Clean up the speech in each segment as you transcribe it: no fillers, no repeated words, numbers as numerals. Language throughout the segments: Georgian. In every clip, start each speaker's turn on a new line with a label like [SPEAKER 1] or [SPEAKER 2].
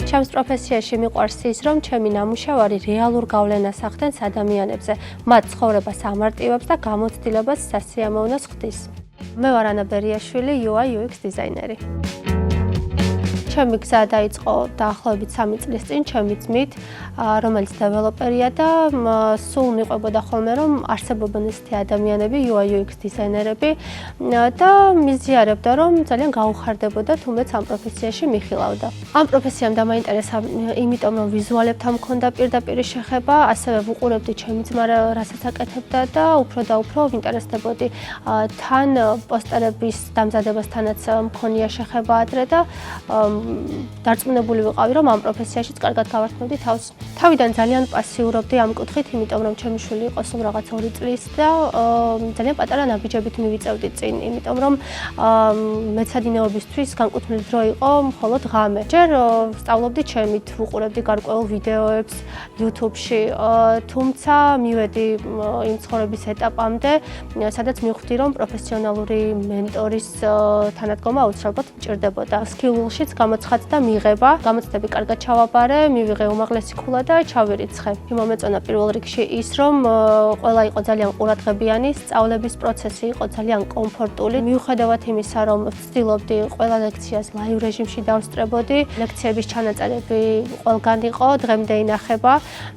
[SPEAKER 1] ჩემს პროფესიაში მიყვარს ის, რომ ჩემი ნამუშევარი რეალურ გავლენას ახდენს ადამიანებზე, მათ ცხოვრებას ამარტივებს და გამოცდილებას სასიამოვნოს ხდის. მე ვარ ანა ბერიაშვილი, UI UX დიზაინერი. ჩემი გზა დაიწყო დაახლოებით 3 წლის წინ ჩემი ძმით, რომელიც დეველოპერია და სულ მიყვებოდა ხოლმე, რომ არსებობენ ისეთი ადამიანები, UI UX დიზაინერები და მიზიარებდა, რომ ძალიან გაუხარდებოდა თუმცა ამ პროფესიაში მიხილავდა. ამ პროფესიამ დამაინტერესა, იმიტომ რომ ვიზუალებთან მქონდა პირდაპირ შეხება, ასევე ვუყურებდი ჩემი ძმა რასაც აკეთებდა და უფრო და უფრო ვინტერესდებოდი თან პოსტერების დამზადებასთანაც მქონია შეხება ადრე და დარწმუნებული ვიყავი, რომ ამ პროფესიაშიც კარგად გავართმევდი თავს. თავიდან ძალიან პასიურობდი ამ კუთხით, იმიტომ რომ ჩემი შვილი იყო სულ რაღაც 2 წლის და ძალიან პატარა ნაბიჯებით მივიწევდი წინ, იმიტომ რომ მეცადინეობისთვის განკუთვნილი დრო იყო მხოლოდ ღამე. ჯერ სწავლობდი ჩემით, ვუყურებდი გარკვეულ ვიდეოებს YouTube-ში, თუმცა მივედი იმ ცხოვრების ეტაპამდე, სადაც მივხვდი, რომ პროფესიონალური მენტორის თანადგომა აუცილებლად მჭირდებოდა. Skillship გამოცხადდა მიღება, გამოცდები კარგად ჩავაბარე, მივიღე უმაღლესი ქულა და ჩავირიცხე. მომეწონა პირველ რიგში ის, რომ ყველა იყო ძალიან ყურადღებიანი, სწავლების პროცესი იყო ძალიან კომფორტული. მიუხედავად იმისა, რომ ვცდილობდი ყველა ლექციას ლაივ რეჟიმში დავსწრებოდი, ლექციების ჩანაწერები ყველგან იყო, დღემდე ინახება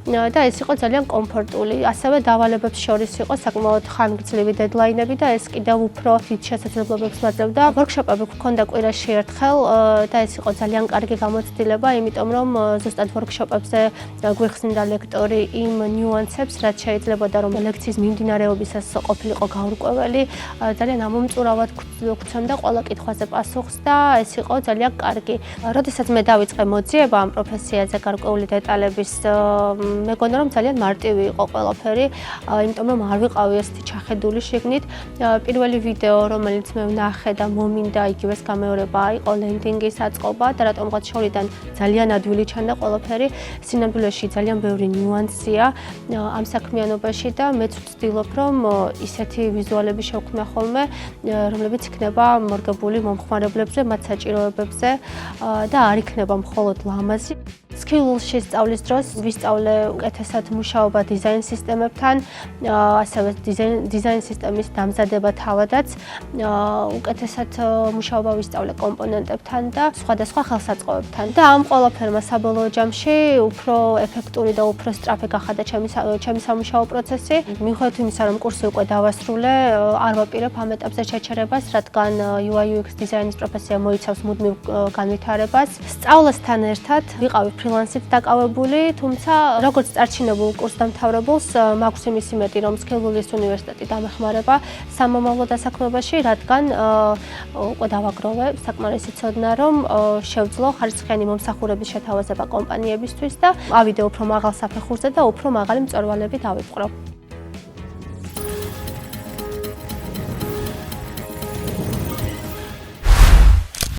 [SPEAKER 1] და ეს იყო ძალიან კომფორტული. ასევე დავალებებს შორის იყო საკმაოდ ხანგრძლივი დედლაინები და ეს კიდევ უფრო დიდ შესაძლებლობებს მაძლევდა. ვორქშოპები გვქონდა კვირაში ერთხელ და ეს იყო ძალიან კარგი გამოცდილება, იმიტომ რომ ზუსტად ვორქშოპებზე გვიხსნიდა ლექტორი იმ ნიუანსებს, რაც შეიძლებოდა რომ ლექციის მიმდინარეობისას ყოფილიყო გაურკვეველი, ძალიან ამომწურავად გვცემდა ყველა კითხვაზე პასუხს და ეს იყო ძალიან კარგი. როდესაც მე დავიწყე მოძიება ამ პროფესიაზე გარკვეული დეტალების, მეგონა რომ ძალიან მარტივი იყო ყველაფერი, იმიტომ რომ არ ვიყავი ესეთი ჩახედული შიგნით. პირველი ვიდეო, რომელიც მე ვნახე და მომინდა იგივეს გამეორება იყო ლენდინგის აწყობა და რატომღაც შორიდან ძალიან ადვილი ჩანდა ყველაფერი. სინამდვილეში ძალიან ბევრი ნიუანსია ამ საქმიანობაში და მეც ვცდილობ, რომ ისეთი ვიზუალები შევქმნა ხოლმე, რომლებიც იქნება მორგებული მომხმარებლებზე, მათ საჭიროებებზე და არ იქნება მხოლოდ ლამაზი. Skillship სწავლის დროს ვისწავლე უკეთესად მუშაობა დიზაინ სისტემებთან, ასევე დიზაინ სისტემის დამზადება თავადაც, უკეთესად მუშაობა ვისწავლე კომპონენტებთან და სხვადასხვა ხელსაწყოებთან. და ამ ყველაფერმა საბოლოო ჯამში უფრო ეფექტური და უფრო სწრაფი გახადა ჩემი სამუშაო პროცესი. მიუხედავად იმისა, რომ კურსი უკვე დავასრულე, არ ვაპირებ ამ ეტაპზე შეჩერებას, რადგან UI UX დიზაინის პროფესია მოიცავს მუდმივ განვითარებას. სწავლასთან ერთად ვიყავი ფრილანსით დაკავებული, თუმცა როგორც წარჩინებულ კურსდამთავრებულს მაქვს იმის იმედი, რომ Skillship უნივერსიტეტი დამეხმარება სამომავლო დასაქმებაში, რადგან უკვე დავაგროვე საკმარისი ცოდნა, რომ შევძლო ხარისხიანი მომსახურების შეთავაზება კომპანიებისთვის და ავიდე უფრო მაღალ საფეხურზე და უფრო მაღალი მწვერვალები დავიპყრო.